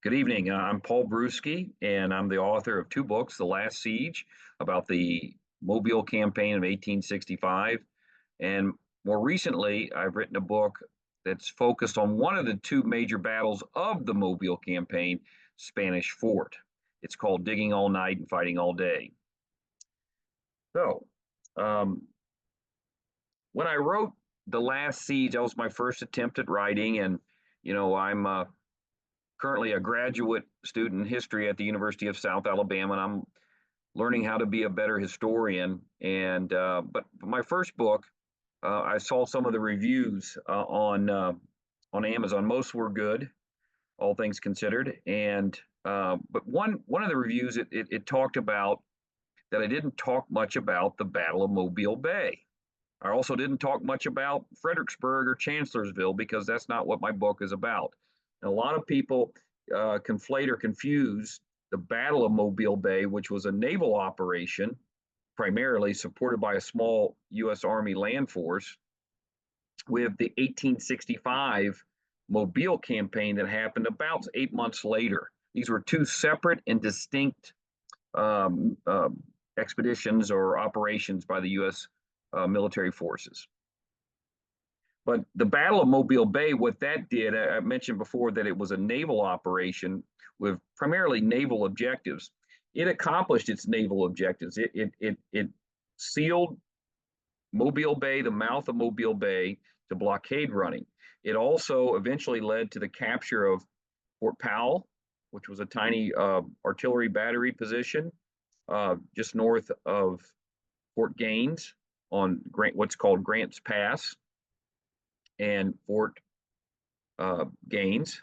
Good evening. I'm Paul Brueske, and I'm the author of two books, The Last Siege, about the Mobile campaign of 1865. And more recently, I've written a book that's focused on one of the two major battles of the Mobile campaign, Spanish Fort. It's called Digging All Night and Fighting All Day. So, um, when I wrote The Last Siege, that was my first attempt at writing. And, I'm currently a graduate student in history at the University of South Alabama, and I'm learning how to be a better historian. But my first book, I saw some of the reviews on Amazon. Most were good, all things considered. But one of the reviews it talked about that I didn't talk much about the Battle of Mobile Bay. I also didn't talk much about Fredericksburg or Chancellorsville because that's not what my book is about. And a lot of people conflate or confuse the Battle of Mobile Bay, which was a naval operation primarily supported by a small U.S. Army land force, with the 1865 Mobile campaign that happened about 8 months later. These were two separate and distinct um, uh, expeditions or operations by the U.S. Military forces. But the Battle of Mobile Bay, what that did, I mentioned before that it was a naval operation with primarily naval objectives. It accomplished its naval objectives. It sealed Mobile Bay, the mouth of Mobile Bay, to blockade running. It also eventually led to the capture of Fort Powell, which was a tiny artillery battery position just north of Fort Gaines on what's called Grant's Pass and Fort Gaines.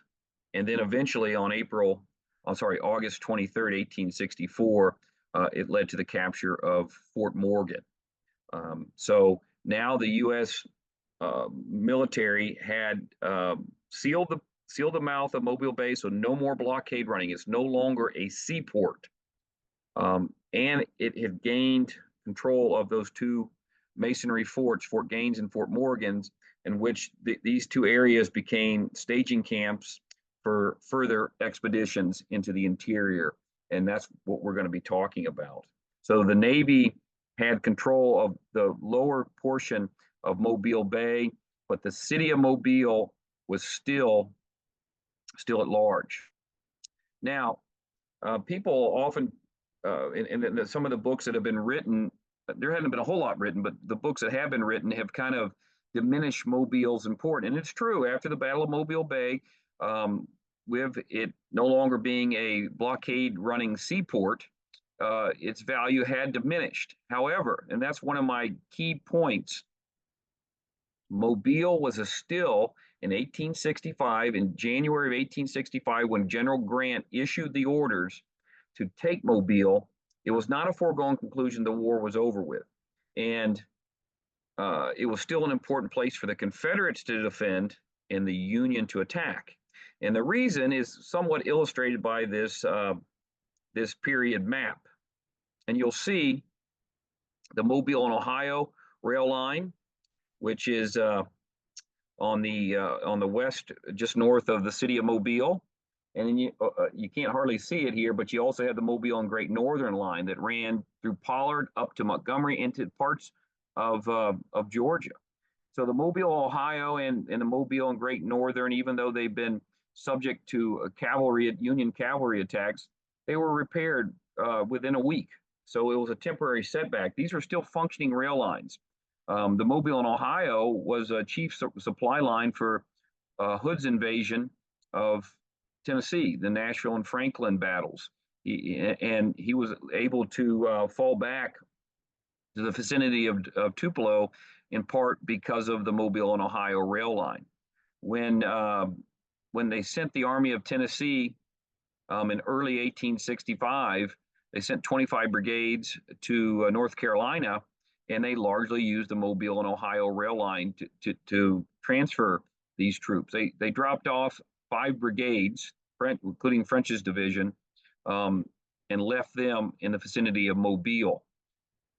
And then eventually on August 23rd, 1864, it led to the capture of Fort Morgan. So now the U.S. Military had sealed the mouth of Mobile Bay, so no more blockade running. It's no longer a seaport. And it had gained control of those two masonry forts, Fort Gaines and Fort Morgan's, in which these two areas became staging camps for further expeditions into the interior. And that's what we're going to be talking about. So the Navy had control of the lower portion of Mobile Bay, but the city of Mobile was still at large. Now, people often, in some of the books that have been written, there hasn't been a whole lot written, but the books that have been written have kind of diminished Mobile's importance. And it's true, after the Battle of Mobile Bay, with it no longer being a blockade running seaport, its value had diminished. However, and that's one of my key points, Mobile was still in 1865, in January of 1865, when General Grant issued the orders to take Mobile. It was not a foregone conclusion the war was over with. And it was still an important place for the Confederates to defend and the Union to attack. And the reason is somewhat illustrated by this period map. And you'll see the Mobile and Ohio rail line, which is on the west, just north of the city of Mobile. And then you can't hardly see it here, but you also have the Mobile and Great Northern line that ran through Pollard up to Montgomery into parts of Georgia. So the Mobile, Ohio, and the Mobile and Great Northern, even though they've been subject to Union cavalry attacks, they were repaired within a week. So it was a temporary setback. These are still functioning rail lines. The Mobile in Ohio was a chief supply line for Hood's invasion of Tennessee, the Nashville and Franklin battles. He was able to fall back to the vicinity of Tupelo in part because of the Mobile and Ohio rail line. When they sent the Army of Tennessee in early 1865, they sent 25 brigades to North Carolina, and they largely used the Mobile and Ohio rail line to transfer these troops. They dropped off 5 brigades, including French's division, and left them in the vicinity of Mobile.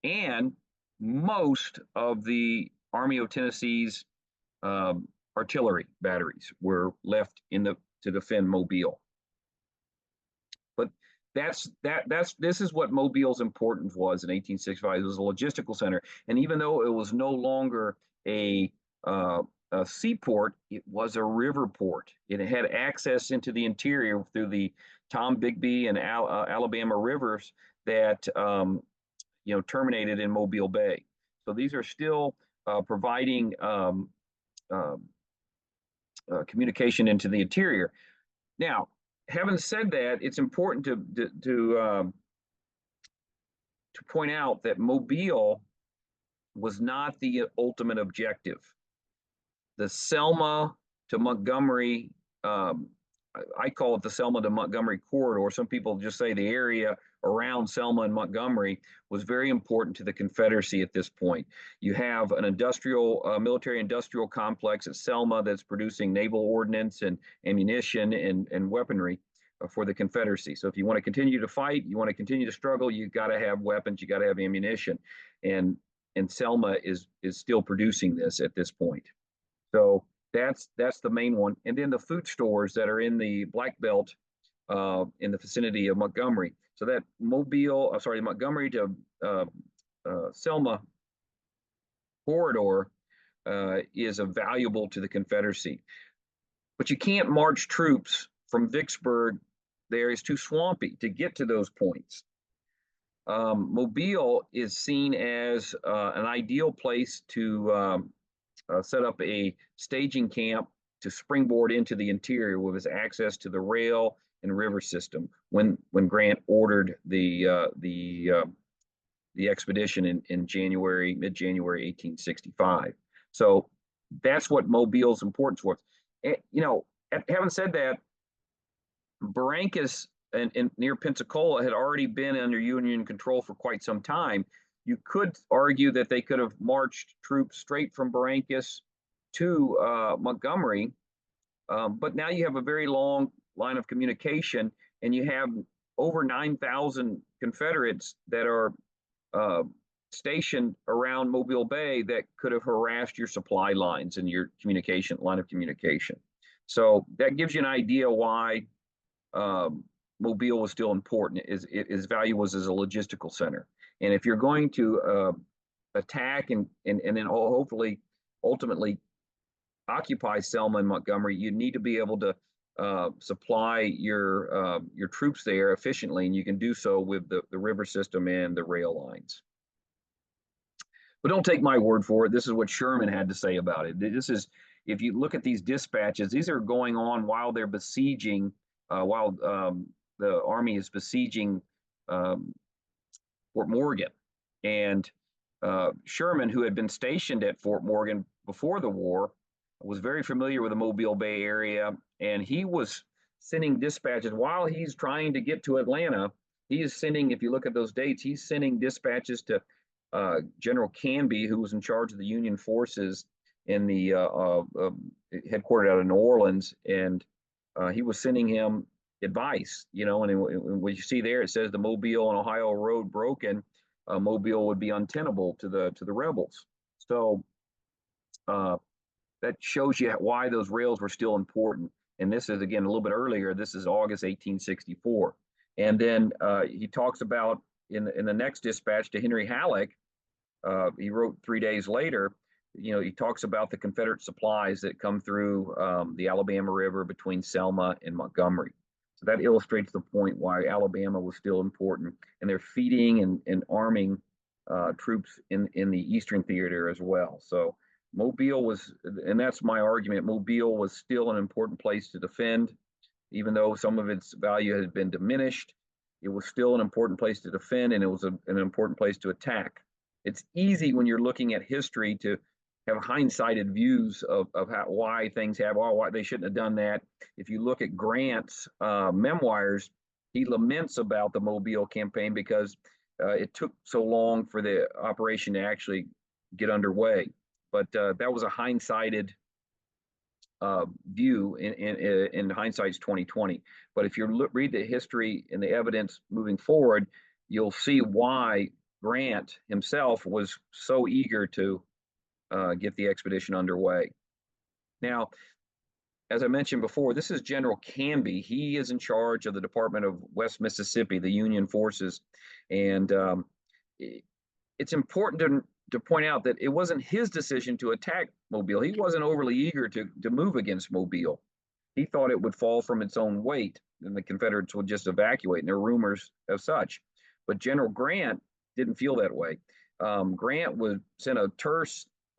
And most of the Army of Tennessee's artillery batteries were left to defend Mobile. this is what Mobile's importance was in 1865. It was a logistical center, and even though it was no longer a uh, a seaport, it was a river port. It had access into the interior through the Tom Bigby and Alabama rivers that terminated in Mobile Bay. So these are still providing uh, communication into the interior. Now, having said that, it's important to point out that Mobile was not the ultimate objective. The Selma to Montgomery, um, I call it the Selma to Montgomery corridor. Some people just say the area around Selma and Montgomery was very important to the Confederacy at this point. You have an military industrial complex at Selma that's producing naval ordnance and ammunition and weaponry for the Confederacy. So if you want to continue to fight, you want to continue to struggle, you got to have weapons, you got to have ammunition, and Selma is still producing this at this point. So that's the main one. And then the food stores that are in the Black Belt in the vicinity of Montgomery. So that Montgomery to Selma corridor is valuable to the Confederacy. But you can't march troops from Vicksburg there. Is too swampy to get to those points. Mobile is seen as an ideal place to set up a staging camp to springboard into the interior with his access to the rail and river system when Grant ordered the expedition in mid-January 1865. So that's what Mobile's importance was. And, having said that, Barrancas and near Pensacola had already been under Union control for quite some time. You could argue that they could have marched troops straight from Barrancas to Montgomery, but now you have a very long line of communication, and you have over 9,000 Confederates that are stationed around Mobile Bay that could have harassed your supply lines and your line of communication. So that gives you an idea why Mobile was still important. Its value was as a logistical center. And if you're going to attack and then hopefully ultimately occupy Selma and Montgomery, you need to be able to supply your troops there efficiently, and you can do so with the river system and the rail lines. But don't take my word for it. This is what Sherman had to say about it. If you look at these dispatches, these are going on while they're besieging, while the Army is besieging Fort Morgan. And Sherman, who had been stationed at Fort Morgan before the war, was very familiar with the Mobile Bay area, and he was sending dispatches while he's trying to get to Atlanta. He is sending, if you look at those dates, he's sending dispatches to General Canby, who was in charge of the Union forces in the headquartered out of New Orleans, and he was sending him advice, and what you see there, it says the Mobile and Ohio road broken, Mobile would be untenable to the rebels. So that shows you why those rails were still important. And this is, again, a little bit earlier. This is August 1864. And then he talks about in the next dispatch to Henry Halleck, he wrote 3 days later, he talks about the Confederate supplies that come through the Alabama River between Selma and Montgomery. So that illustrates the point why Alabama was still important. And they're feeding and arming troops in the Eastern Theater as well. So Mobile was, and that's my argument, Mobile was still an important place to defend. Even though some of its value has been diminished, it was still an important place to defend, and it was an important place to attack. It's easy when you're looking at history to have hindsighted views of why things have, why they shouldn't have done that. If you look at Grant's memoirs, he laments about the Mobile campaign because it took so long for the operation to actually get underway. But that was a hindsighted view. In hindsight's 2020. But if you read the history and the evidence moving forward, you'll see why Grant himself was so eager to get the expedition underway. Now, as I mentioned before, this is General Canby. He is in charge of the Department of West Mississippi, the Union forces, and it's important to point out that it wasn't his decision to attack Mobile. He wasn't overly eager to move against Mobile. He thought it would fall from its own weight, and the Confederates would just evacuate. And there are rumors of such. But General Grant didn't feel that way. Grant would send a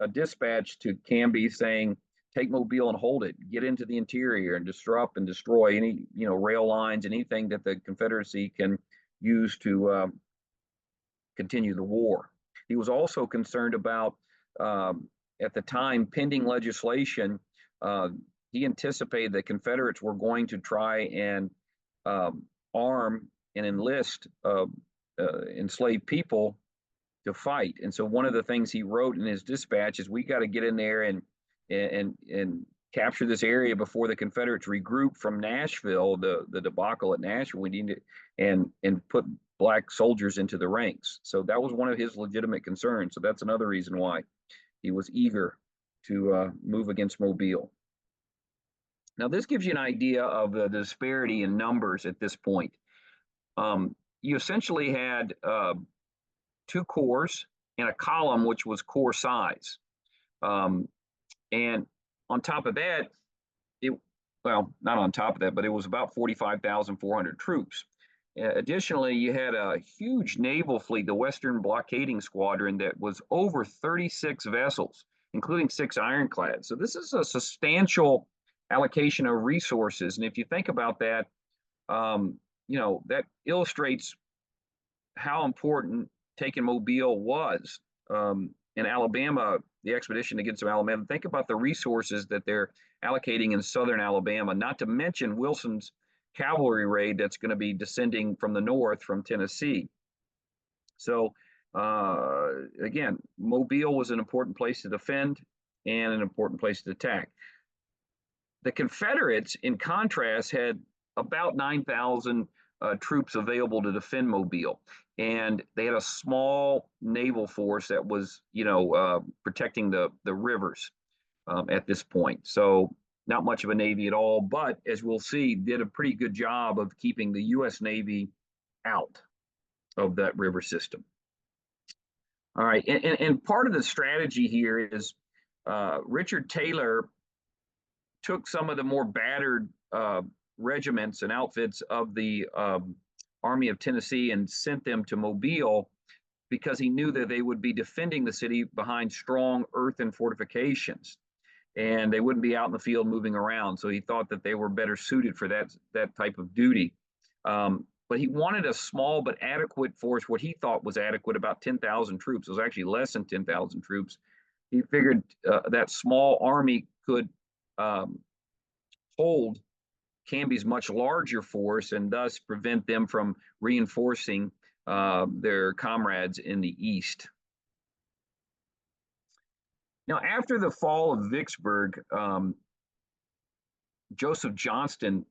dispatch to Canby saying, "Take Mobile and hold it. Get into the interior and disrupt and destroy any rail lines, anything that the Confederacy can use to continue the war." He was also concerned about, at the time, pending legislation. Uh, he anticipated that Confederates were going to try and arm and enlist enslaved people to fight. And so one of the things he wrote in his dispatch is, "We got to get in there and capture this area before the Confederates regroup from Nashville, the debacle at Nashville. We need to and put black soldiers into the ranks." So that was one of his legitimate concerns. So that's another reason why he was eager to move against Mobile. Now, this gives you an idea of the disparity in numbers at this point. You essentially had two corps and a column, which was corps size. And on top of that, well, not on top of that, but it was about 45,400 troops. Additionally, you had a huge naval fleet, the Western Blockading Squadron, that was over 36 vessels, including 6 ironclads. So this is a substantial allocation of resources. And if you think about that, that illustrates how important taking Mobile was. In Alabama, the expedition against Alabama, think about the resources that they're allocating in southern Alabama, not to mention Wilson's cavalry raid that's going to be descending from the north from Tennessee. So again, Mobile was an important place to defend and an important place to attack. The Confederates, in contrast, had about 9,000 troops available to defend Mobile, and they had a small naval force that was, protecting the rivers at this point. So not much of a navy at all, but as we'll see, did a pretty good job of keeping the U.S. Navy out of that river system. All right, and part of the strategy here is Richard Taylor took some of the more battered regiments and outfits of the Army of Tennessee and sent them to Mobile because he knew that they would be defending the city behind strong earthen fortifications, and they wouldn't be out in the field moving around. So he thought that they were better suited for that type of duty. But he wanted a small but adequate force, what he thought was adequate, about 10,000 troops. It was actually less than 10,000 troops. He figured that small army could hold Canby's much larger force and thus prevent them from reinforcing their comrades in the east. Now, after the fall of Vicksburg, Joseph Johnston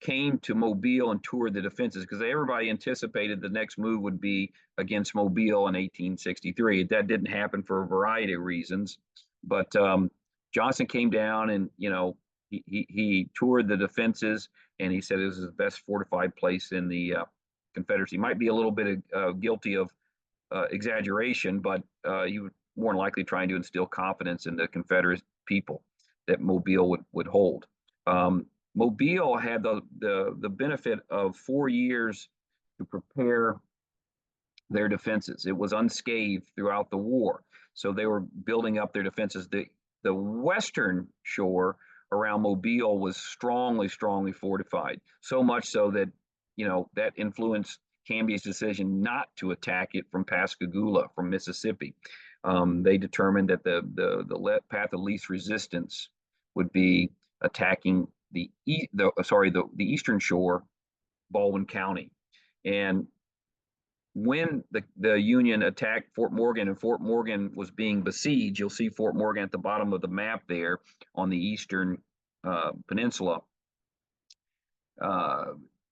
came to Mobile and toured the defenses because everybody anticipated the next move would be against Mobile in 1863. That didn't happen for a variety of reasons, but Johnston came down and he toured the defenses, and he said this is the best fortified place in the Confederacy. Might be a little bit guilty of exaggeration, but he would more than likely trying to instill confidence in the Confederate people that Mobile would hold. Mobile had the benefit of 4 years to prepare their defenses. It was unscathed throughout the war, so they were building up their defenses. The western shore around Mobile was strongly fortified, so much so that that influenced Canby's decision not to attack it from Pascagoula, from Mississippi. They determined that the path of least resistance would be attacking the eastern shore, Baldwin County. And when the Union attacked Fort Morgan and Fort Morgan was being besieged, you'll see Fort Morgan at the bottom of the map there on the eastern peninsula.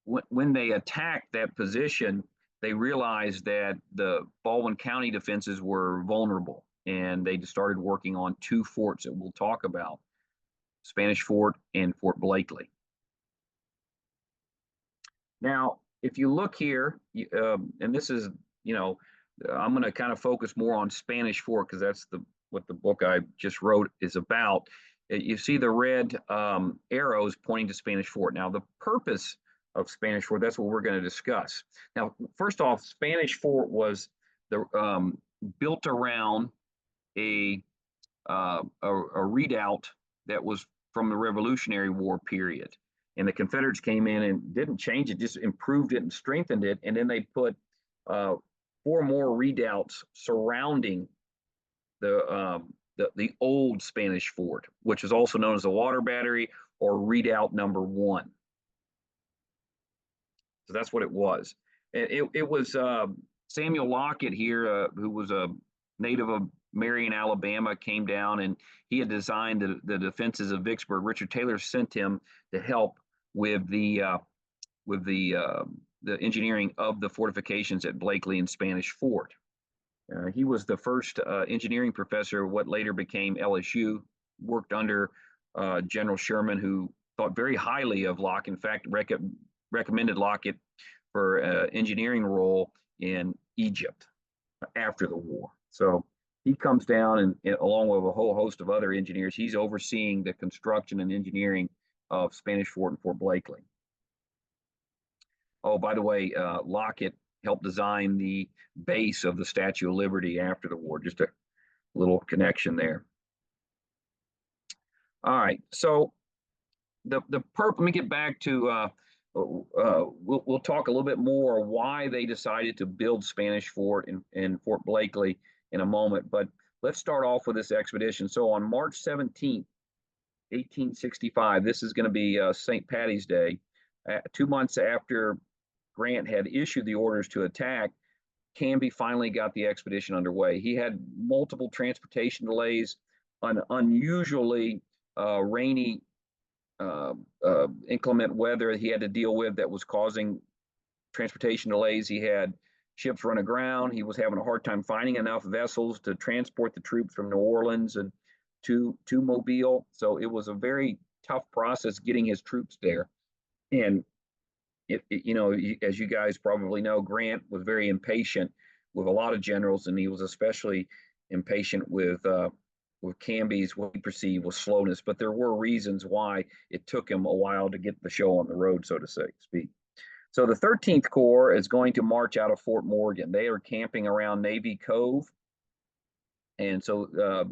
When they attacked that position, they realized that the Baldwin County defenses were vulnerable, and they started working on 2 forts that we'll talk about. Spanish Fort and Fort Blakely. Now, if you look here, and this is, you know, I'm going to kind of focus more on Spanish Fort because that's what the book I just wrote is about. You see the red arrows pointing to Spanish Fort. Now, the purpose of Spanish Fort, that's what we're going to discuss. Now, first off, Spanish Fort was built around a redoubt that was from the Revolutionary War period. And the Confederates came in and didn't change it, just improved it and strengthened it. And then they put 4 more redoubts surrounding the old Spanish fort, which is also known as the Water Battery or Redoubt Number 1. So that's what it was. It was Samuel Lockett here, who was a native of Marion, Alabama, came down and he had designed the defenses of Vicksburg. Richard Taylor sent him to help with the engineering of the fortifications at Blakely and Spanish Fort. He was the first engineering professor of what later became LSU, worked under General Sherman, who thought very highly of Lockett. In fact, recommended Lockett for engineering role in Egypt after the war. So he comes down and along with a whole host of other engineers, he's overseeing the construction and engineering of Spanish Fort and Fort Blakely. Oh, by the way, Lockett helped design the base of the Statue of Liberty after the war. Just a little connection there. All right, so let me get back to we'll talk a little bit more why they decided to build Spanish Fort in Fort Blakely in a moment, but let's start off with this expedition. So on March 17th, 1865, this is going to be St. Patty's Day, 2 months after Grant had issued the orders to attack, Canby finally got the expedition underway. He had multiple transportation delays, an unusually rainy, inclement weather he had to deal with that was causing transportation delays. He had ships run aground. He was having a hard time finding enough vessels to transport the troops from New Orleans and to Mobile. So it was a very tough process getting his troops there. And you know, as you guys probably know, Grant was very impatient with a lot of generals, and he was especially impatient with Canby's what he perceived was slowness. But there were reasons why it took him a while to get the show on the road, so to speak. So the 13th Corps is going to march out of Fort Morgan. They are camping around Navy Cove, and so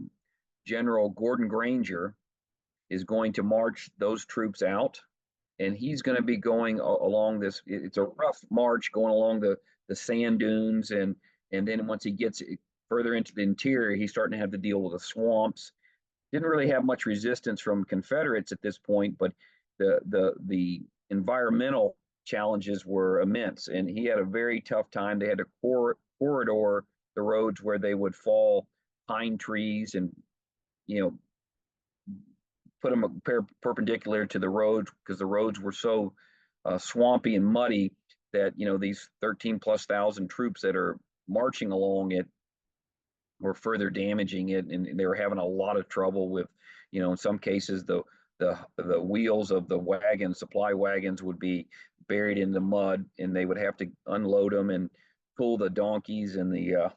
General Gordon Granger is going to march those troops out. And he's going to be going along this. It's a rough march going along the sand dunes, and then once he gets further into the interior, he's starting to have to deal with the swamps. Didn't really have much resistance from Confederates at this point, but the environmental challenges were immense, and he had a very tough time. They had to corridor the roads where they would fall pine trees and put them perpendicular to the road because the roads were so swampy and muddy that these 13,000+ troops that are marching along it were further damaging it, and they were having a lot of trouble with, in some cases the wheels of the wagons, supply wagons, would be buried in the mud, and they would have to unload them and pull the donkeys and the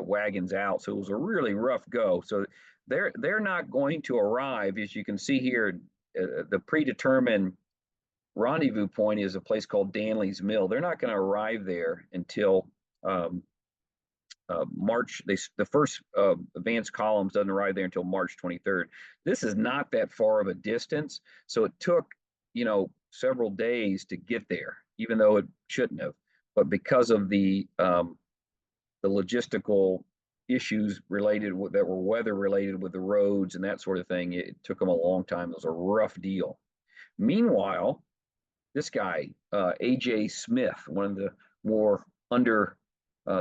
wagons out. So it was a really rough go. So they're not going to arrive, as you can see here. The predetermined rendezvous point is a place called Danley's Mill. They're not going to arrive there until March. The first advanced columns doesn't arrive there until March 23rd. This is not that far of a distance, so it took several days to get there, even though it shouldn't have. But because of the logistical issues that were weather related with the roads and that sort of thing, it took them a long time. It was a rough deal. Meanwhile, this guy, A.J. Smith, one of the more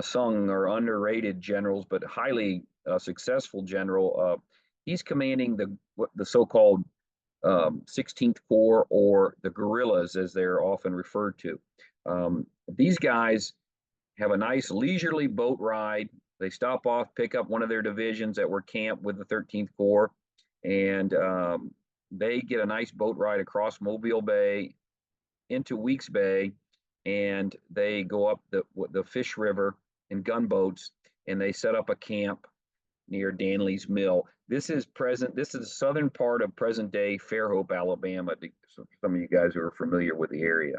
sung or underrated generals, but highly successful general, he's commanding the so-called 16th Corps, or the guerrillas as they're often referred to. These guys have a nice leisurely boat ride. They stop off, pick up one of their divisions that were camped with the 13th Corps, and they get a nice boat ride across Mobile Bay into Weeks Bay, and they go up the Fish River in gunboats, and they set up a camp near Danley's Mill. This is the southern part of present day Fairhope, Alabama. Some of you guys who are familiar with the area.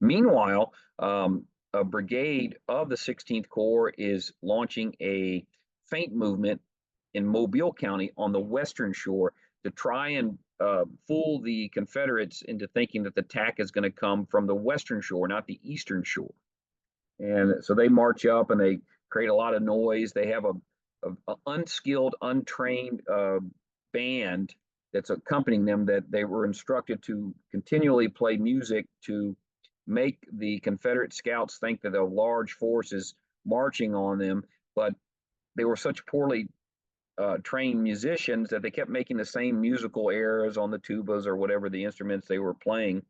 Meanwhile, a brigade of the 16th Corps is launching a feint movement in Mobile County on the western shore to try and fool the Confederates into thinking that the attack is going to come from the western shore, not the eastern shore. And so they march up and they create a lot of noise. They have a unskilled, untrained band that's accompanying them that they were instructed to continually play music to make the Confederate scouts think that a large force is marching on them, but they were such poorly trained musicians that they kept making the same musical errors on the tubas or whatever the instruments they were playing.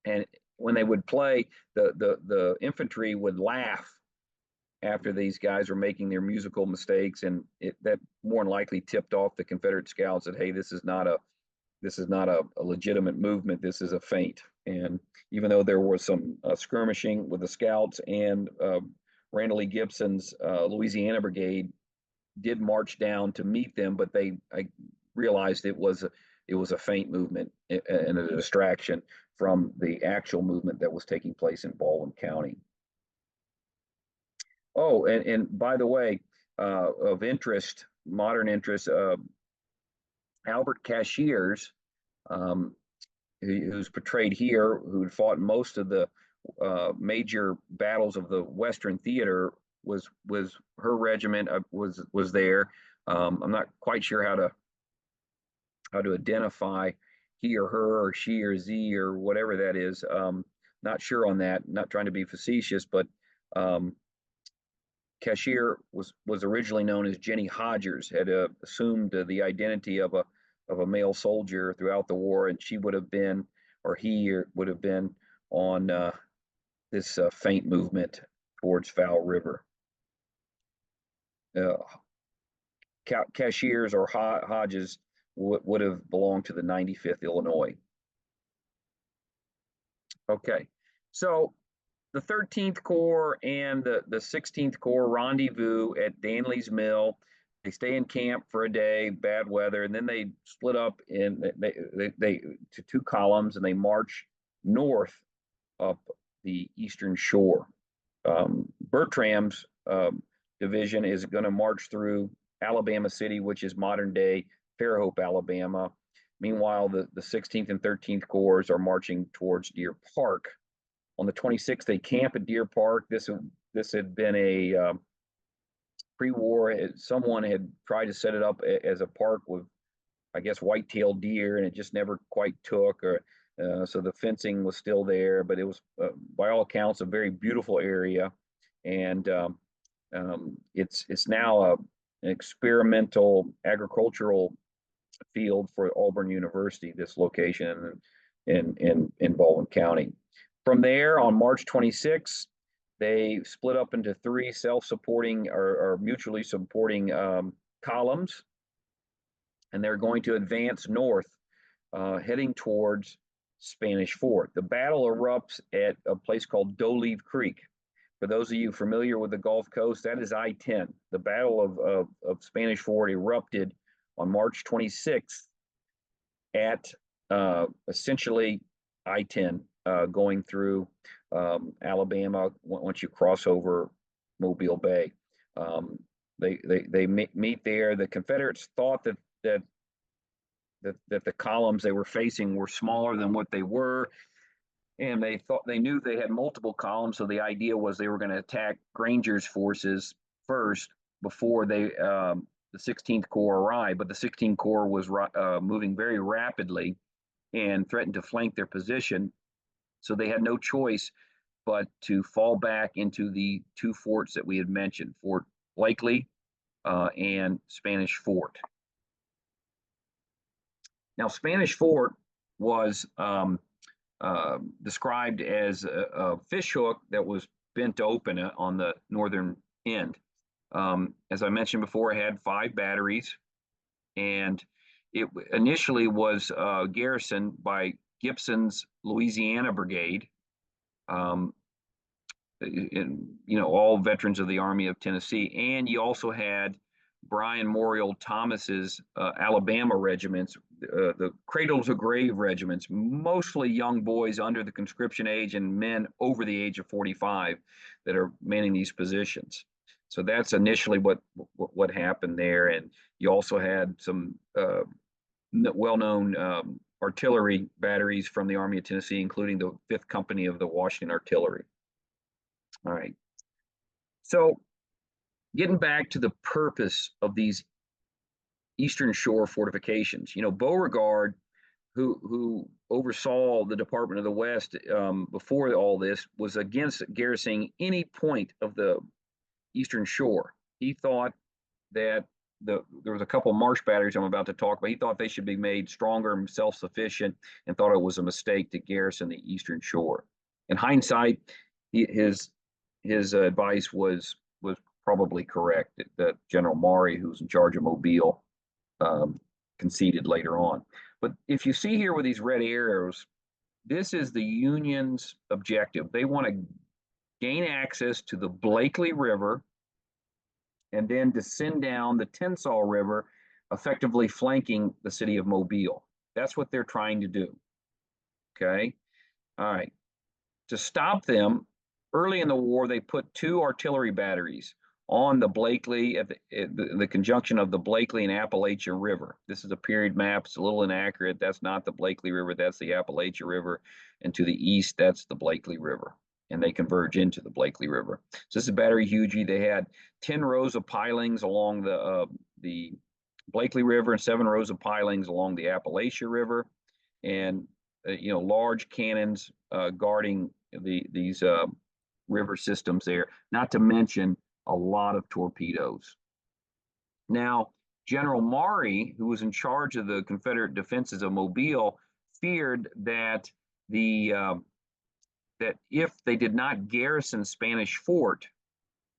And when they would play, the infantry would laugh after these guys were making their musical mistakes, and that more than likely tipped off the Confederate scouts that, hey, this is not a legitimate movement. This is a feint. And even though there was some skirmishing with the scouts and Randall E. Gibson's Louisiana Brigade did march down to meet them, but I realized it was a feint movement and a distraction from the actual movement that was taking place in Baldwin County. Oh, and by the way, of interest, modern interest, Albert Cashiers, who's portrayed here, who fought most of the major battles of the Western Theater, was her regiment was there. I'm not quite sure how to identify he or her or she or Z or whatever that is. Not sure on that. Not trying to be facetious, but Cashier was originally known as Jenny Hodgers, had assumed the identity of a male soldier throughout the war, and she would have been, or he would have been, on this feint movement towards Foul River. Cashiers or Hodges would have belonged to the 95th Illinois. Okay, so the 13th Corps and the 16th Corps rendezvous at Danley's Mill. They stay in camp for a day, bad weather, and then they split up to two columns, and they march north up the eastern shore. Bertram's division is going to march through Alabama City, which is modern day Fairhope, Alabama. Meanwhile, the 16th and 13th Corps are marching towards Deer Park. On the 26th, they camp at Deer Park. This had been a pre-war. Someone had tried to set it up as a park with, I guess, white-tailed deer, and it just never quite took. So the fencing was still there, but it was, by all accounts, a very beautiful area, and it's now an experimental agricultural field for Auburn University. This location in Baldwin County. From there, on March 26th, they split up into three self-supporting or mutually supporting columns, and they're going to advance north, heading towards Spanish Fort. The battle erupts at a place called Doleave Creek. For those of you familiar with the Gulf Coast, that is I-10. The Battle of Spanish Fort erupted on March 26th at essentially I-10. Going through Alabama once you cross over Mobile Bay. They meet there. The Confederates thought that the columns they were facing were smaller than what they were, and they knew they had multiple columns. So the idea was they were going to attack Granger's forces first before the 16th Corps arrived. But the 16th Corps was moving very rapidly and threatened to flank their position. So they had no choice but to fall back into the two forts that we had mentioned, Fort Blakely and Spanish Fort. Now, Spanish Fort was described as a fish hook that was bent open on the northern end. As I mentioned before, it had 5 batteries. and it initially was garrisoned by Gibson's Louisiana Brigade. Um, all veterans of the Army of Tennessee, and you also had Brian Morial Thomas's Alabama regiments, the Cradle to Grave regiments, mostly young boys under the conscription age and men over the age of 45 that are manning these positions. So that's initially what happened there, and you also had some well-known artillery batteries from the Army of Tennessee, including the 5th Company of the Washington Artillery. All right. So getting back to the purpose of these Eastern Shore fortifications, Beauregard, who oversaw the Department of the West before all this, was against garrisoning any point of the Eastern Shore. He thought that there was a couple marsh batteries I'm about to talk about. He thought they should be made stronger and self-sufficient, and thought it was a mistake to garrison the Eastern Shore. In hindsight, his advice was probably correct. That General Maury, who was in charge of Mobile, conceded later on. But if you see here with these red arrows, this is the Union's objective. They want to gain access to the Blakely River and then descend down the Tensas River, effectively flanking the city of Mobile. That's what they're trying to do. Okay. All right. To stop them, early in the war, they put 2 artillery batteries on the Blakely, at the conjunction of the Blakely and Appalachian River. This is a period map. It's a little inaccurate. That's not the Blakely River. That's the Appalachian River. And to the east, that's the Blakely River. And they converge into the Blakely River. So this is Battery Hugie. They had 10 rows of pilings along the Blakely River and 7 rows of pilings along the Appalachian River, and large cannons guarding these river systems there. Not to mention a lot of torpedoes. Now, General Maury, who was in charge of the Confederate defenses of Mobile, feared that that if they did not garrison Spanish Fort,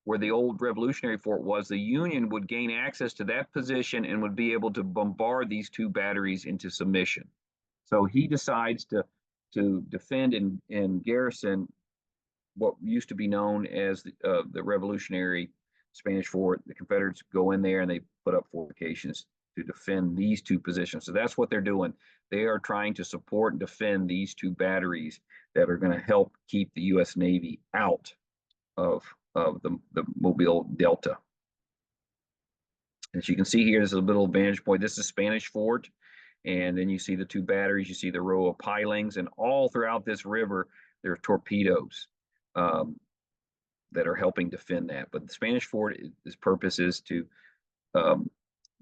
where the old Revolutionary Fort was, the Union would gain access to that position and would be able to bombard these 2 batteries into submission. So he decides to defend and garrison what used to be known as the Revolutionary Spanish Fort. The Confederates go in there and they put up fortifications to defend these 2 positions. So that's what they're doing. They are trying to support and defend these 2 batteries that are going to help keep the U.S. Navy out of the Mobile Delta. As you can see here, this is a little vantage point. This is Spanish Fort. And then you see the 2 batteries, you see the row of pilings, and all throughout this river, there are torpedoes that are helping defend that. But the Spanish Fort, its purpose is to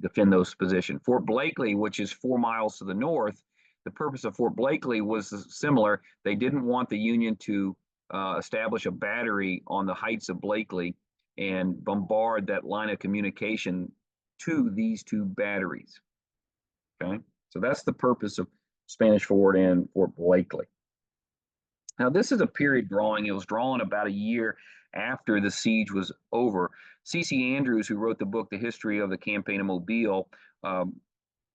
defend those positions. Fort Blakely, which is 4 miles to the north, the purpose of Fort Blakely was similar. They didn't want the Union to establish a battery on the heights of Blakely and bombard that line of communication to these 2 batteries. Okay, so that's the purpose of Spanish Fort and Fort Blakely. Now, this is a period drawing. It was drawn about a year after the siege was over. C.C. Andrews, who wrote the book, The History of the Campaign of Mobile,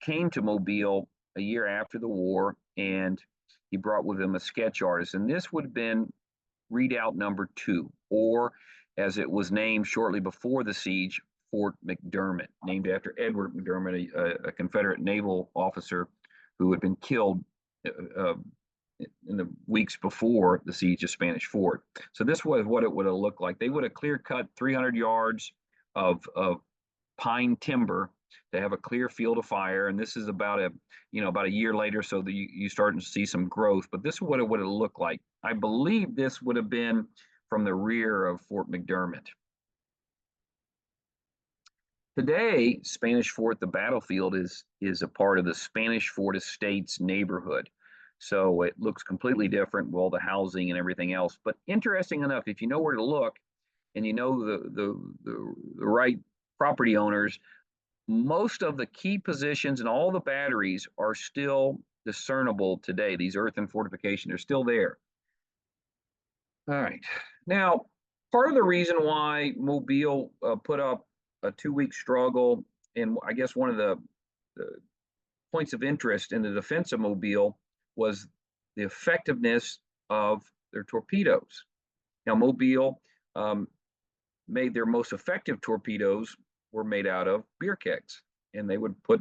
came to Mobile a year after the war, and he brought with him a sketch artist. And this would have been redoubt number 2, or as it was named shortly before the siege, Fort McDermott, named after Edward McDermott, a Confederate naval officer who had been killed in the weeks before the siege of Spanish Fort. So this was what it would have looked like. They would have clear cut 300 yards of pine timber to have a clear field of fire. And this is about a year later, so that you starting to see some growth. But this is what it would have looked like. I believe this would have been from the rear of Fort McDermott. Today, Spanish Fort, the battlefield, is a part of the Spanish Fort Estates neighborhood. So it looks completely different with all the housing and everything else. But interesting enough, if you know where to look and you know the right property owners, most of the key positions and all the batteries are still discernible today. These earthen fortifications are still there. All right. Now, part of the reason why Mobile put up a 2-week struggle, and I guess one of the points of interest in the defense of Mobile was the effectiveness of their torpedoes. Now, Mobile made their most effective torpedoes were made out of beer kegs, and they would put,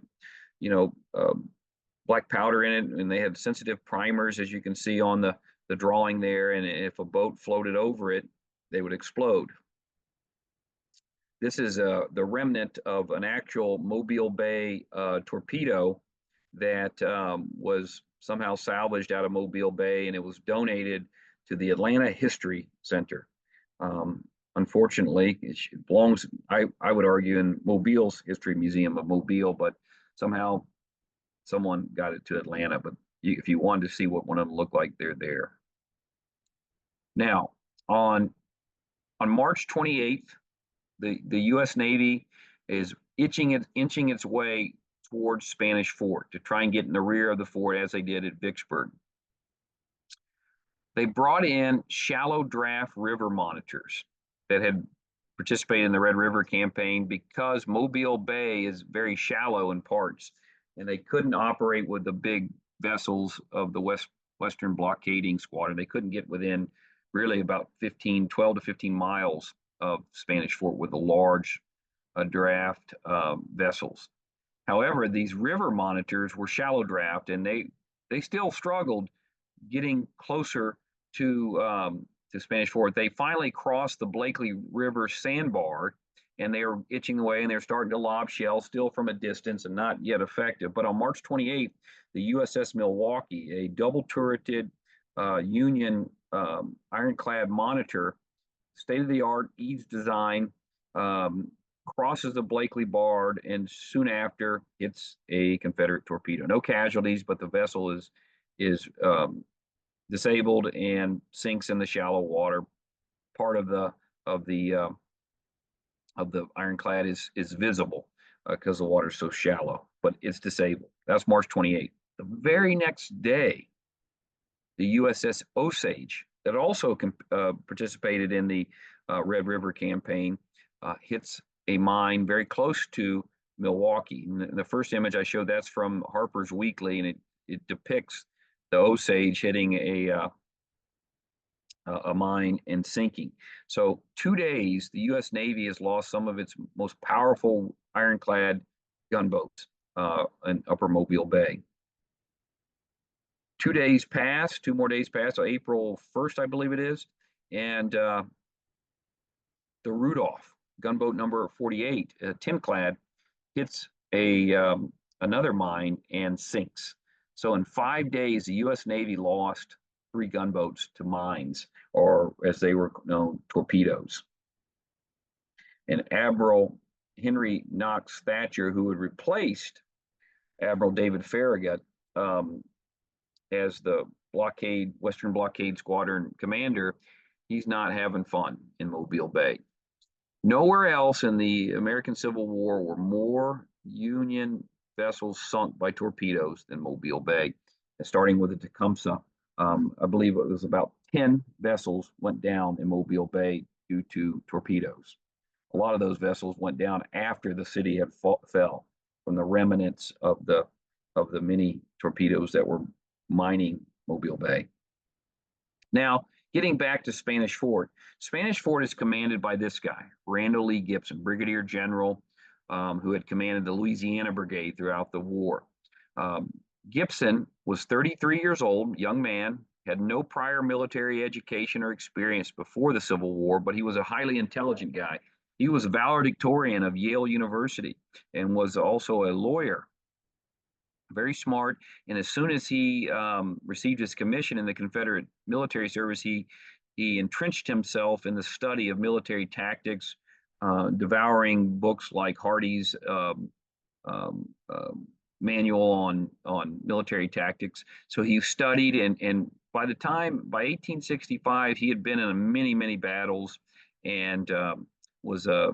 you know, black powder in it, and they had sensitive primers, as you can see on the drawing there. And if a boat floated over it, they would explode. This is the remnant of an actual Mobile Bay torpedo that was somehow salvaged out of Mobile Bay, and it was donated to the Atlanta History Center. Unfortunately, it belongs, I would argue, in Mobile's History Museum of Mobile, but somehow someone got it to Atlanta. But if you wanted to see what one of them looked like, they're there. Now, on March 28th, the U.S. Navy is inching its way towards Spanish Fort to try and get in the rear of the fort, as they did at Vicksburg. They brought in shallow draft river monitors that had participated in the Red River campaign because Mobile Bay is very shallow in parts, and they couldn't operate with the big vessels of the Western blockading squadron. They couldn't get within really about 12 to 15 miles of Spanish Fort with the large draft vessels. However, these river monitors were shallow draft, and they still struggled getting closer to Spanish Fort. They finally crossed the Blakely River sandbar, and they were itching away, and they're starting to lob shells still from a distance and not yet effective. But on March 28th, the USS Milwaukee, a double-turreted Union ironclad monitor, state-of-the-art Eads design, crosses the Blakely bar, and soon after hits a Confederate torpedo. No casualties, but the vessel is disabled and sinks in the shallow water. Part of the ironclad is visible because the water is so shallow, but it's disabled. That's March 28th. The very next day, the USS Osage, that also participated in the Red River campaign, hits a mine very close to Milwaukee. And the first image I showed, that's from Harper's Weekly, and it depicts the Osage hitting a mine and sinking. So 2 days, the U.S. Navy has lost some of its most powerful ironclad gunboats in Upper Mobile Bay. 2 days pass, 2 more days pass, so April 1st, I believe it is, and the Rudolph, gunboat number 48, tin-clad, hits another mine and sinks. So in 5 days, the U.S. Navy lost 3 gunboats to mines, or as they were known, torpedoes. And Admiral Henry Knox Thatcher, who had replaced Admiral David Farragut as the Western Blockade Squadron commander, he's not having fun in Mobile Bay. Nowhere else in the American Civil War were more Union vessels sunk by torpedoes than Mobile Bay. And starting with the Tecumseh, I believe it was about 10 vessels went down in Mobile Bay due to torpedoes. A lot of those vessels went down after the city had fell from the remnants of the many torpedoes that were mining Mobile Bay. Now, getting back to Spanish Fort. Spanish Fort is commanded by this guy, Randall Lee Gibson, Brigadier General, who had commanded the Louisiana Brigade throughout the war. Gibson was 33 years old, young man, had no prior military education or experience before the Civil War, but he was a highly intelligent guy. He was a valedictorian of Yale University and was also a lawyer. Very smart, and as soon as he received his commission in the Confederate military service, he entrenched himself in the study of military tactics, devouring books like Hardy's manual on military tactics. So he studied, and by 1865, he had been in many battles and was an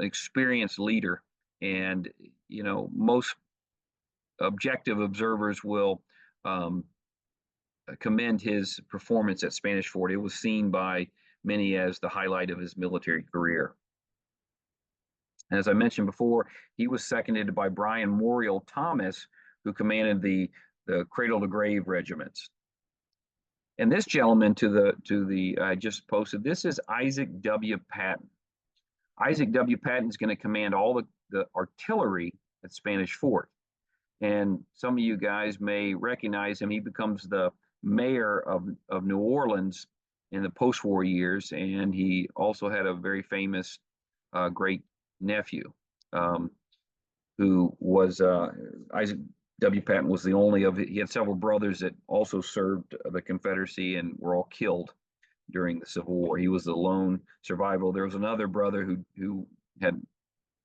experienced leader. And most objective observers will commend his performance at Spanish Fort. It was seen by many as the highlight of his military career. And as I mentioned before, he was seconded by Brian Morial Thomas, who commanded the Cradle to Grave regiments. And this gentleman I just posted, this is Isaac W. Patton. Isaac W. Patton is going to command all the artillery at Spanish Fort. And some of you guys may recognize him. He becomes the mayor of New Orleans in the post-war years, and he also had a very famous great nephew who was Isaac W. Patton was the only of he had several brothers that also served the Confederacy and were all killed during the Civil War. He was the lone survivor. There was another brother who had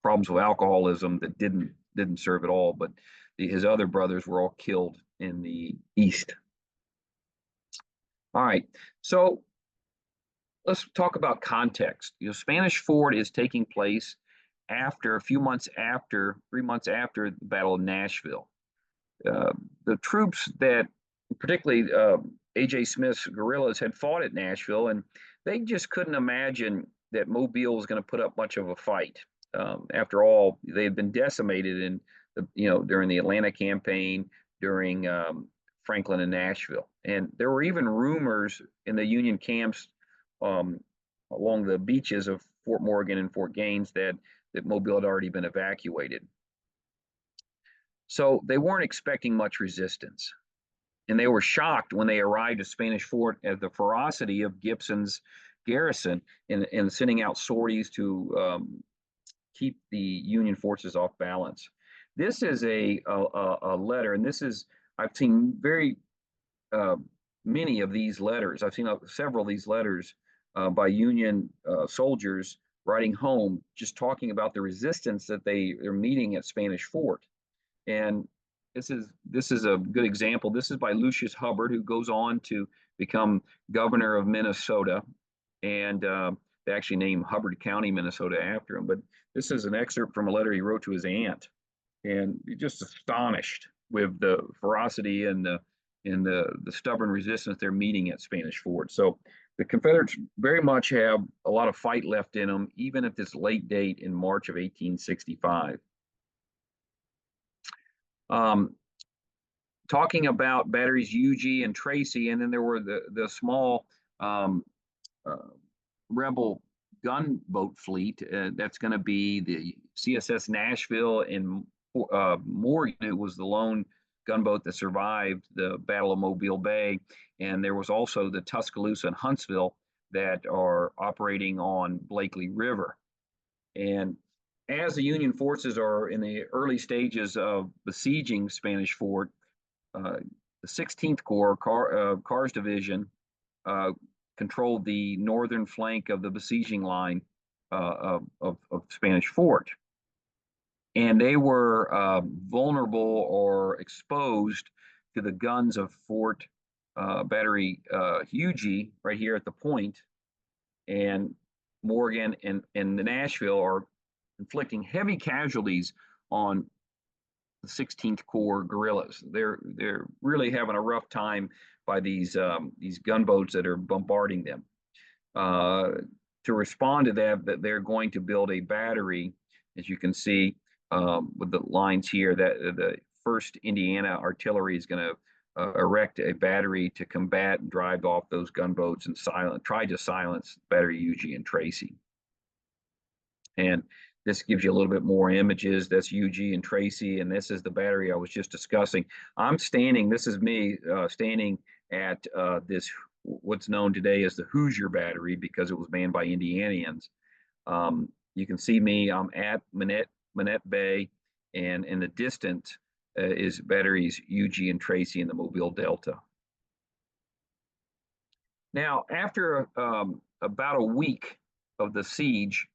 problems with alcoholism that didn't serve at all, but his other brothers were all killed in the East. All right, so let's talk about context. Spanish Fort is taking place after a few months after, 3 months after the Battle of Nashville. The troops that, particularly A.J. Smith's guerrillas, had fought at Nashville, and they just couldn't imagine that Mobile was going to put up much of a fight. After all, they had been decimated during the Atlanta campaign, during Franklin and Nashville, and there were even rumors in the Union camps along the beaches of Fort Morgan and Fort Gaines that Mobile had already been evacuated. So they weren't expecting much resistance, and they were shocked when they arrived at Spanish Fort at the ferocity of Gibson's garrison in sending out sorties to keep the Union forces off balance. This is a letter, and I've seen very many of these letters. I've seen several of these letters by Union soldiers writing home, just talking about the resistance that they're meeting at Spanish Fort. And this is a good example. This is by Lucius Hubbard, who goes on to become governor of Minnesota, and they actually named Hubbard County, Minnesota, after him. But this is an excerpt from a letter he wrote to his aunt, and he's just astonished with the ferocity and the stubborn resistance they're meeting at Spanish Fort. So the Confederates very much have a lot of fight left in them, even at this late date in March of 1865. Talking about batteries Huger and Tracy, and then there were the small rebel gunboat fleet. That's going to be the CSS Nashville and Morgan, who was the lone gunboat that survived the Battle of Mobile Bay. And there was also the Tuscaloosa and Huntsville that are operating on Blakely River. And as the Union forces are in the early stages of besieging Spanish Fort, the 16th Corps, Carr's division, controlled the northern flank of the besieging line of Spanish Fort. And they were vulnerable or exposed to the guns of Fort Battery Huger right here at the point. And Morgan and the Nashville are inflicting heavy casualties on the 16th Corps guerrillas. They're really having a rough time by these gunboats that are bombarding them. To respond to that, they're going to build a battery, as you can see with the lines here, that the 1st Indiana Artillery is going to erect a battery to combat and drive off those gunboats and try to silence Battery Huger and Tracy. And this gives you a little bit more images. That's Huger and Tracy, and this is the battery I was just discussing. This is me standing at this, what's known today as the Hoosier Battery, because it was manned by Indianians. You can see me, I'm at Minette Bay, and in the distance is batteries Huger and Tracy in the Mobile Delta. Now, after about a week of the siege,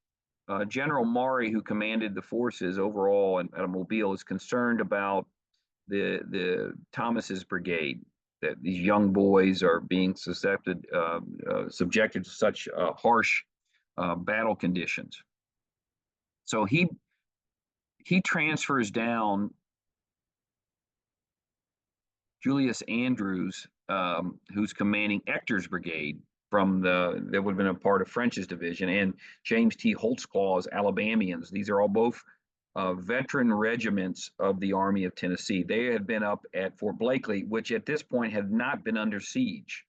General Maury, who commanded the forces overall at Mobile, is concerned about the Thomas's brigade, that these young boys are being subjected to such harsh battle conditions. So he transfers down Julius Andrews, who's commanding Ector's brigade, from that would have been a part of French's division, and James T. Holtzclaw's Alabamians. These are all both veteran regiments of the Army of Tennessee. They had been up at Fort Blakely, which at this point had not been under siege.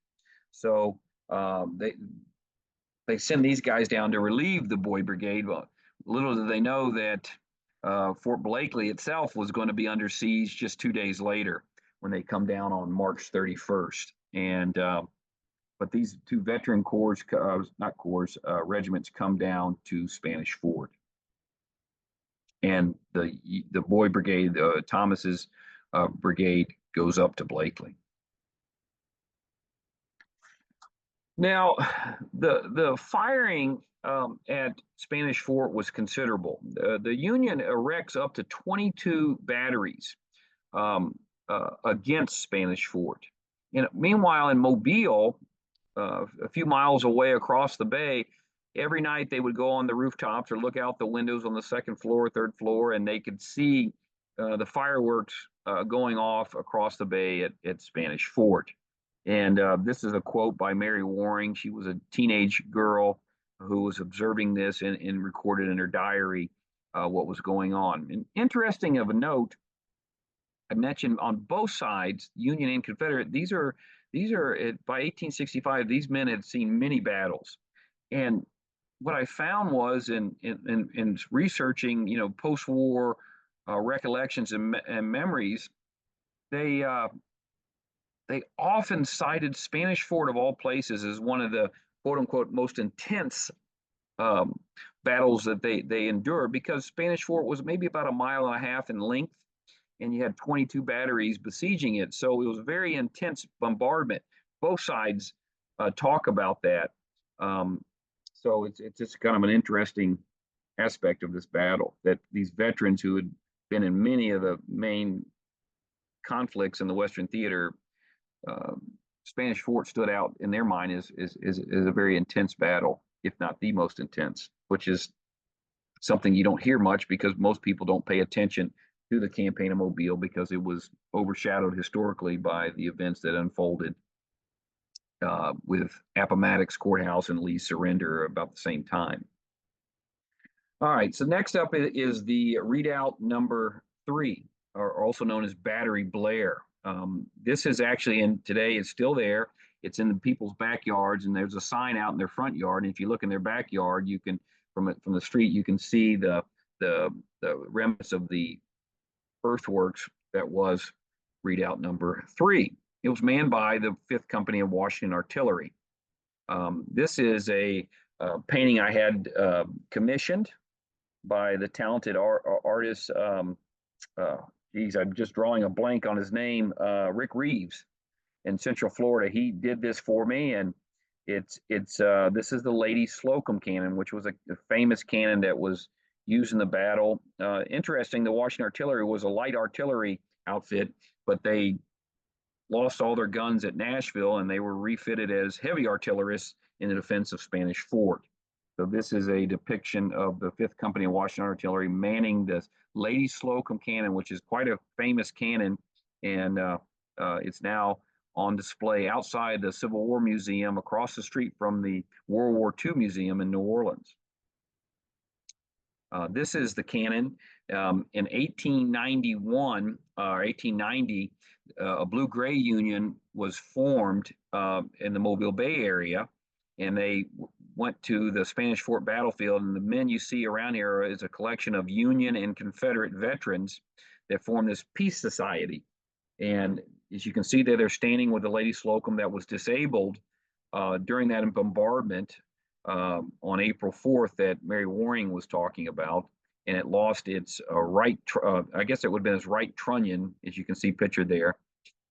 So they send these guys down to relieve the Boy Brigade. Well, little did they know that Fort Blakely itself was going to be under siege just 2 days later when they come down on March 31st. And but these two veteran corps, not corps, regiments come down to Spanish Fort. And the Boy Brigade, Thomas's brigade, goes up to Blakely. Now, the firing at Spanish Fort was considerable. The Union erects up to 22 batteries against Spanish Fort. Meanwhile, in Mobile, a few miles away across the bay, every night they would go on the rooftops or look out the windows on the second floor, third floor, and they could see the fireworks going off across the bay at Spanish Fort. And this is a quote by Mary Waring. She was a teenage girl who was observing this and recorded in her diary what was going on. And interesting of a note, I mentioned on both sides, Union and Confederate, these are by 1865, these men had seen many battles. And what I found was in researching, post-war recollections and memories, they often cited Spanish Fort of all places as one of the quote unquote most intense battles that they endured, because Spanish Fort was maybe about a mile and a half in length, and you had 22 batteries besieging it. So it was a very intense bombardment. Both sides talk about that. So it's just kind of an interesting aspect of this battle, that these veterans who had been in many of the main conflicts in the Western Theater, Spanish Fort stood out in their mind as a very intense battle, if not the most intense, which is something you don't hear much because most people don't pay attention to the campaign of Mobile because it was overshadowed historically by the events that unfolded with Appomattox Courthouse and Lee's surrender about the same time. All right, so next up is the redoubt number 3, or also known as Battery Blair. This is actually today it's still there. It's in the people's backyards, and there's a sign out in their front yard. And if you look in their backyard, you can from the street you can see the remnants of the earthworks that was redoubt number 3. It was manned by the 5th Company of Washington Artillery. This is a painting I had commissioned by the talented artist. I'm just drawing a blank on his name. Rick Reeves in Central Florida. He did this for me, and this is the Lady Slocum cannon, which was a famous cannon that was used in the battle. Interesting, the Washington Artillery was a light artillery outfit, but they lost all their guns at Nashville, and they were refitted as heavy artillerists in the defense of Spanish Fort. So this is a depiction of the 5th Company of Washington Artillery manning the Lady Slocum cannon, which is quite a famous cannon, and it's now on display outside the Civil War Museum across the street from the World War II Museum in New Orleans. This is the cannon. In 1891 or 1890, a Blue-Gray Union was formed in the Mobile Bay area, and they went to the Spanish Fort battlefield. And the men you see around here is a collection of Union and Confederate veterans that formed this peace society. And as you can see there, they're standing with the Lady Slocum that was disabled during that bombardment on April 4th that Mary Waring was talking about, and it lost its I guess it would have been its right trunnion, as you can see pictured there,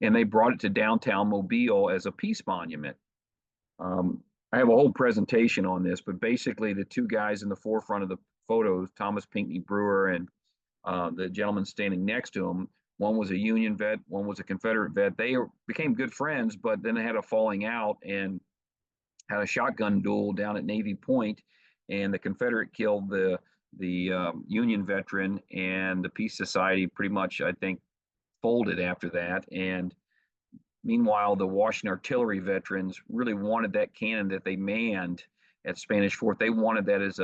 and they brought it to downtown Mobile as a peace monument. I have a whole presentation on this, but basically the two guys in the forefront of the photos, Thomas Pinckney Brewer and the gentleman standing next to him, one was a Union vet, one was a Confederate vet. They became good friends, but then they had a falling out and had a shotgun duel down at Navy Point, and the Confederate killed the Union veteran, and the Peace Society pretty much, I think, folded after that. And Meanwhile, the Washington artillery veterans really wanted that cannon that they manned at Spanish Fort. They wanted that as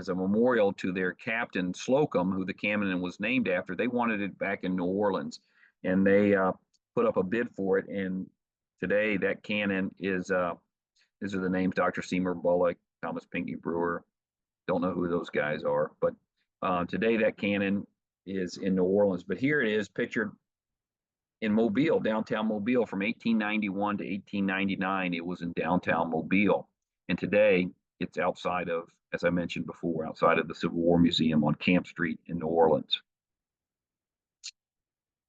a memorial to their captain Slocum, who the cannon was named after. They wanted it back in New Orleans, and they put up a bid for it. And today, that cannon is these are the names: Dr. Seymour Bullock, Thomas Pinckney Brewer. Don't know who those guys are, but today that cannon is in New Orleans. But here it is pictured in Mobile, downtown Mobile, from 1891 to 1899. It was in downtown Mobile. And today it's outside of, as I mentioned before, outside of the Civil War Museum on Camp Street in New Orleans.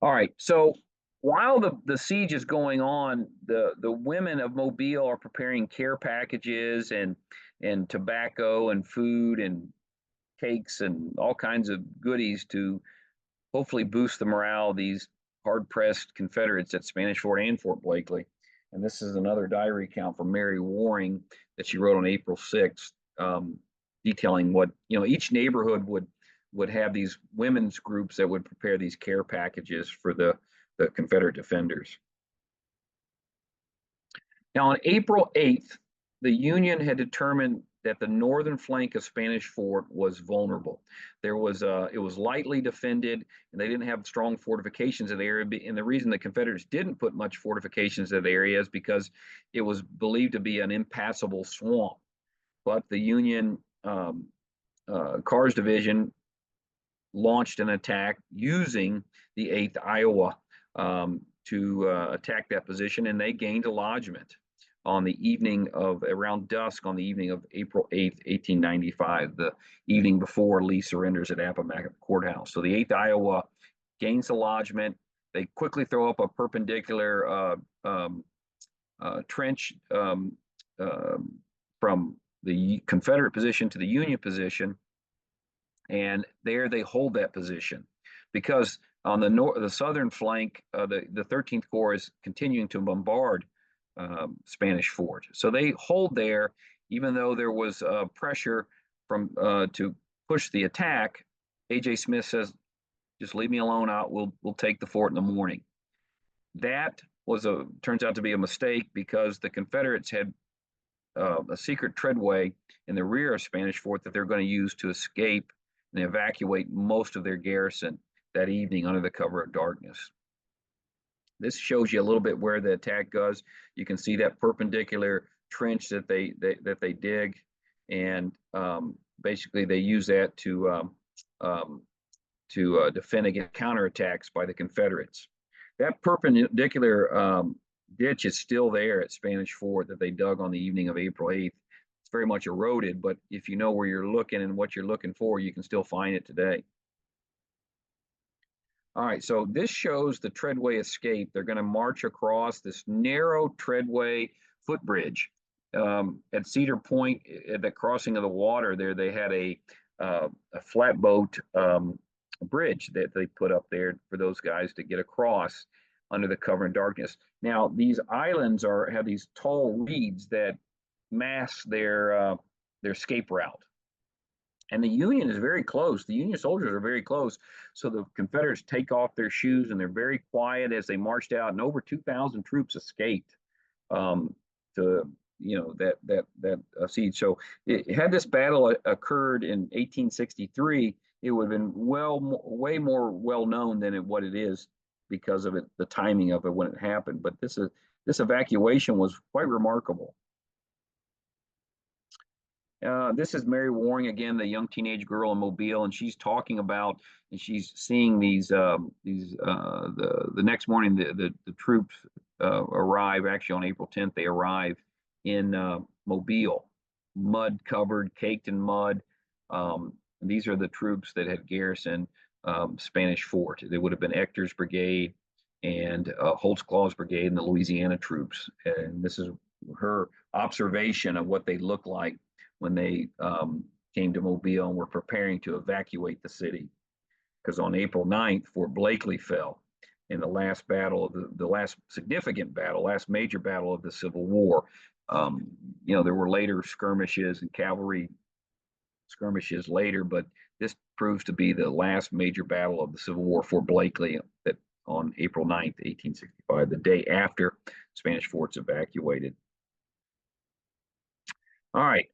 All right, so while the siege is going on, the women of Mobile are preparing care packages and tobacco and food and cakes and all kinds of goodies to hopefully boost the morale of these hard-pressed Confederates at Spanish Fort and Fort Blakely. And this is another diary account from Mary Waring that she wrote on April 6th, detailing what, each neighborhood would have these women's groups that would prepare these care packages for the Confederate defenders. Now, on April 8th, the Union had determined that the northern flank of Spanish Fort was vulnerable. It was lightly defended, and they didn't have strong fortifications in the area. And the reason the Confederates didn't put much fortifications in the area is because it was believed to be an impassable swamp. But the Union Carr's division launched an attack using the 8th Iowa to attack that position, and they gained a lodgment on the evening of, around dusk on the evening of April 8th, 1895, the evening before Lee surrenders at Appomattox Courthouse. So the 8th Iowa gains a lodgment. They quickly throw up a perpendicular trench from the Confederate position to the Union position, and there they hold that position because on the southern flank, the 13th Corps is continuing to bombard Spanish Fort. So they hold there, even though there was pressure from to push the attack. A.J. Smith says, "Just leave me alone. We'll take the fort in the morning." That turns out to be a mistake because the Confederates had a secret treadway in the rear of Spanish Fort that they're going to use to escape and evacuate most of their garrison that evening under the cover of darkness. This shows you a little bit where the attack goes. You can see that perpendicular trench that they dig, and basically they use that to defend against counterattacks by the Confederates. That perpendicular ditch is still there at Spanish Fort that they dug on the evening of April 8th. It's very much eroded, but if you know where you're looking and what you're looking for, you can still find it today. All right, so this shows the treadway escape. They're going to march across this narrow treadway footbridge. At Cedar Point, at the crossing of the water there, they had a flatboat bridge that they put up there for those guys to get across under the cover of darkness. Now, these islands have these tall reeds that mask their escape route. And the Union is very close. The Union soldiers are very close. So the Confederates take off their shoes and they're very quiet as they marched out. And over 2,000 troops escaped to that siege. So had this battle occurred in 1863, it would have been way more well known than what it is because of the timing of it when it happened. But this evacuation was quite remarkable. This is Mary Waring again, the young teenage girl in Mobile, and she's talking about, and she's seeing the next morning the troops arrive. Actually, on April 10th, they arrive in Mobile, mud covered, caked in mud. These are the troops that had garrisoned Spanish Fort. They would have been Ector's brigade and Holtzclaw's brigade and the Louisiana troops. And this is her observation of what they looked like when they came to Mobile and were preparing to evacuate the city. Because on April 9th, Fort Blakely fell in the last battle of the last significant battle, last major battle of the Civil War. There were later skirmishes and cavalry skirmishes later, but this proves to be the last major battle of the Civil War. Fort Blakely that on April 9th, 1865, the day after Spanish forts evacuated. All right.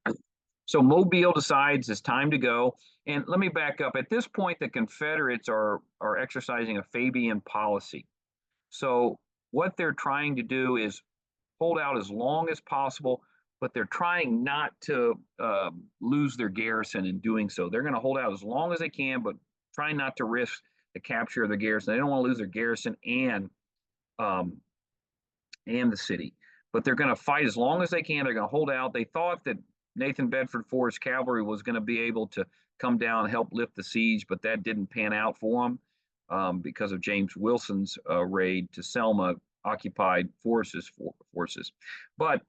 So Mobile decides it's time to go. And let me back up. At this point, the Confederates are exercising a Fabian policy. So what they're trying to do is hold out as long as possible, but they're trying not to lose their garrison in doing so. They're going to hold out as long as they can, but trying not to risk the capture of the garrison. They don't want to lose their garrison um, and the city, but they're going to fight as long as they can. They're going to hold out. They thought that Nathan Bedford Forrest's cavalry was going to be able to come down and help lift the siege, but that didn't pan out for them because of James Wilson's raid to Selma occupied forces. But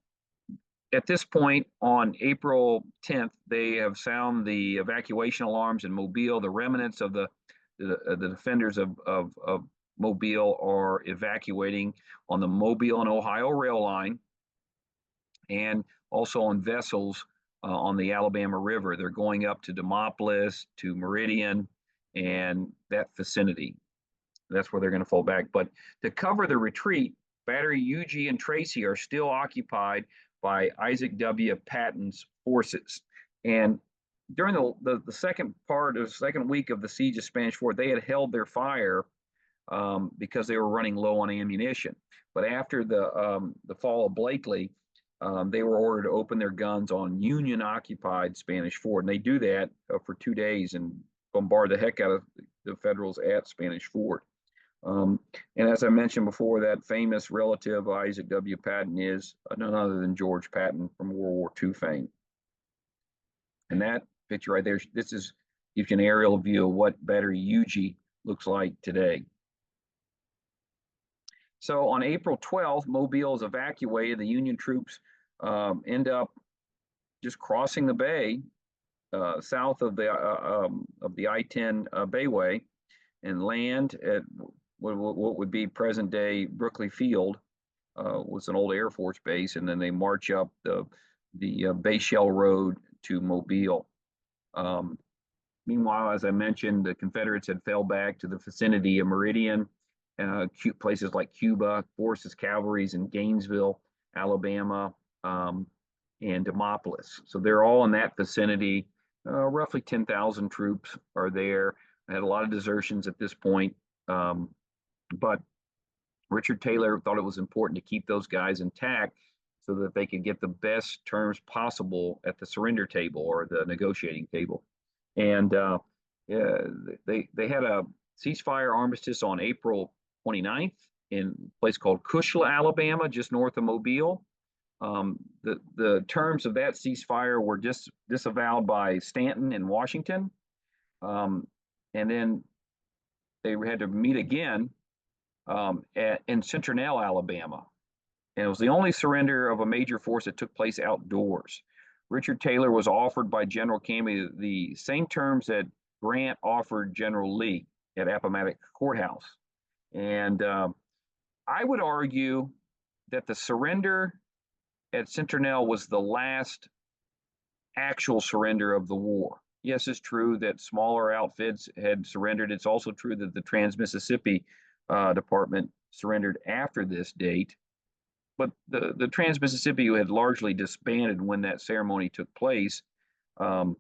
at this point, on April 10th, they have sounded the evacuation alarms in Mobile. The remnants of the defenders of Mobile are evacuating on the Mobile and Ohio rail line and also on vessels on the Alabama River. They're going up to Demopolis, to Meridian, and that vicinity. That's where they're going to fall back. But to cover the retreat, Battery Huger and Tracy are still occupied by Isaac W. Patton's forces. And during the second part of the second week of the siege of Spanish Fort, they had held their fire because they were running low on ammunition. But after the fall of Blakely, they were ordered to open their guns on Union-occupied Spanish Fort, and they do that for 2 days and bombard the heck out of the Federals at Spanish Fort. And as I mentioned before, that famous relative Isaac W. Patton is none other than George Patton from World War II fame. And that picture right there, this is gives you an aerial view of what Battery Huger looks like today. So on April 12th, Mobile is evacuated. The Union troops end up just crossing the bay south of the I-10 Bayway and land at what would be present-day Brookley Field, was an old Air Force base, and then they march up the Bayshell Road to Mobile. Meanwhile, as I mentioned, the Confederates had fell back to the vicinity of Meridian, places like Cuba, Forrest's cavalry's in Gainesville, Alabama, and Demopolis. So they're all in that vicinity. Roughly 10,000 troops are there. I had a lot of desertions at this point, but Richard Taylor thought it was important to keep those guys intact so that they could get the best terms possible at the surrender table or the negotiating table. And they had a ceasefire armistice on April 29th in a place called Cushla, Alabama, just north of Mobile. The terms of that ceasefire were disavowed by Stanton in Washington. And then they had to meet again in Centinel, Alabama. And it was the only surrender of a major force that took place outdoors. Richard Taylor was offered by General Campbell the same terms that Grant offered General Lee at Appomattox Courthouse. And I would argue that the surrender at Centinel was the last actual surrender of the war. Yes, it's true that smaller outfits had surrendered. It's also true that the Trans-Mississippi Department surrendered after this date. But the Trans-Mississippi had largely disbanded when that ceremony took place. And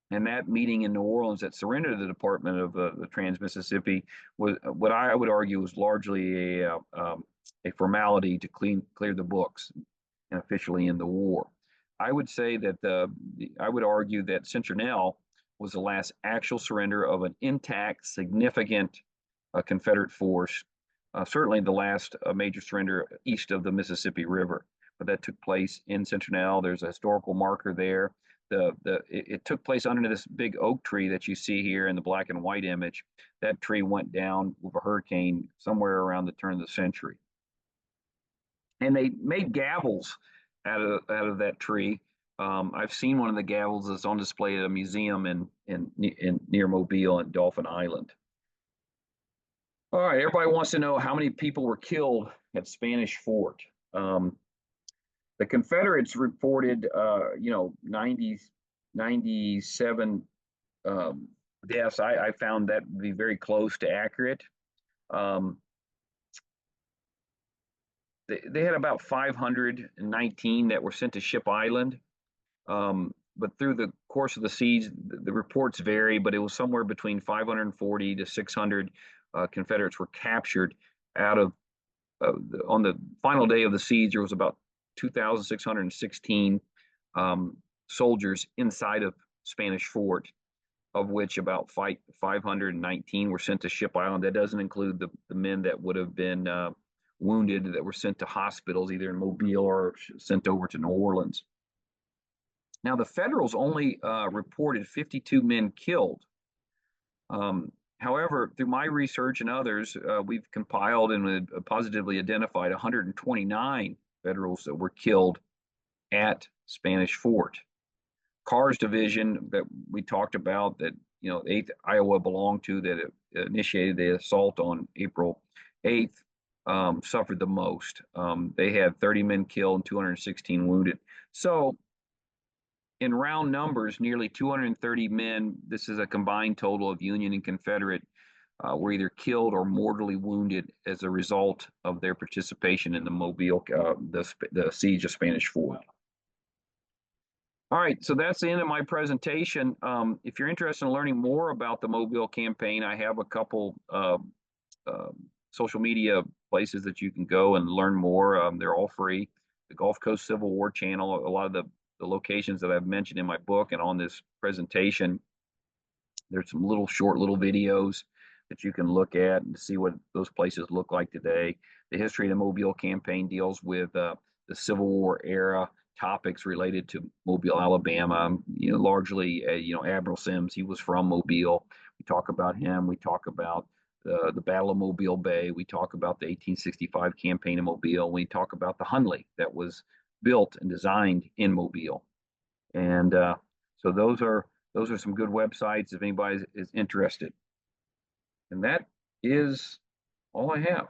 that meeting in New Orleans that surrendered the Department of the Trans-Mississippi was what I would argue was largely a formality to clear the books and officially end the war. I would say that I would argue that Centinel was the last actual surrender of an intact, significant Confederate force. Certainly the last major surrender east of the Mississippi River, but that took place in Centinel. There's a historical marker there. It took place under this big oak tree that you see here in the black and white image. That tree went down with a hurricane somewhere around the turn of the century. And they made gavels out of that tree. I've seen one of the gavels that's on display at a museum in near Mobile and Dolphin Island. All right, everybody wants to know how many people were killed at Spanish Fort. The Confederates reported, 97 deaths. I found that to be very close to accurate. Um, they had about 519 that were sent to Ship Island. But through the course of the siege, the reports vary, but it was somewhere between 540 to 600 Confederates were captured out of, on the final day of the siege, there was about 2,616 soldiers inside of Spanish Fort, of which about 519 were sent to Ship Island. That doesn't include the men that would have been wounded that were sent to hospitals, either in Mobile or sent over to New Orleans. Now, the Federals only reported 52 men killed. However, through my research and others, we've compiled and positively identified 129 Federals that were killed at Spanish Fort. Carr's division that we talked about, that 8th Iowa belonged to, that initiated the assault on April 8th, suffered the most. They had 30 men killed and 216 wounded. So in round numbers, nearly 230 men, this is a combined total of Union and Confederate, were either killed or mortally wounded as a result of their participation in the Mobile, the siege of Spanish Fort. All right, so that's the end of my presentation. If you're interested in learning more about the Mobile campaign, I have a couple social media places that you can go and learn more. They're all free. The Gulf Coast Civil War channel, a lot of the locations that I've mentioned in my book and on this presentation, there's some short videos that you can look at and see what those places look like today. The history of the Mobile campaign deals with the Civil War era topics related to Mobile, Alabama. Largely, Admiral Sims, he was from Mobile. We talk about him. We talk about the Battle of Mobile Bay. We talk about the 1865 campaign in Mobile. We talk about the Hunley that was built and designed in Mobile. And so those are some good websites if anybody is interested. And that is all I have.